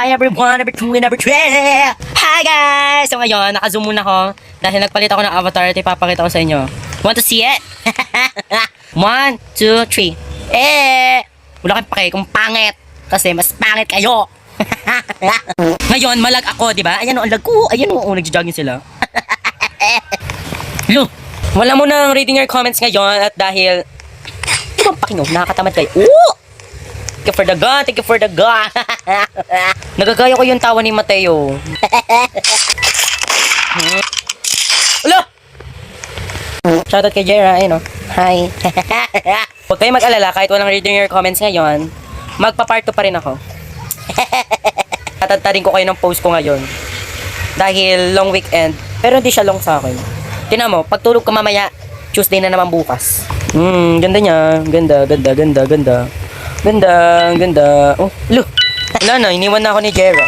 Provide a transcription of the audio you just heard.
Hi everyone, number 2 and number 3. Hi guys! So ngayon, naka-zoom muna ako dahil nagpalit ako ng avatar at ipapakita ko sa inyo. Want to see it? 1, 2, 3. Wala kayong pake kung pangit kasi mas pangit kayo. Ngayon, malag ako, di ba? Ayan o, ang lag ko. Ayan o, nag-jogging sila. Look, wala mo nang reading your comments ngayon at dahil di ba pakinyo, nakakatamad kayo. Thank you for the gun, thank you for the gun. Nagagaya ko yung tawa ni Mateo. Alo! Shoutout kay Jera, ayun o. Hi. Huwag kayo mag-alala, kahit walang reading your comments ngayon, magpa-part 2 pa rin ako. Tatadtarin ko kayo ng post ko ngayon. Dahil long weekend, pero hindi siya long sa akin. Tingnan mo, pagtulog ka mamaya, Tuesday na naman bukas. Ganda niya. Ganda. Ganda. Oh, look. Wala na, iniwan na ako ni Jera.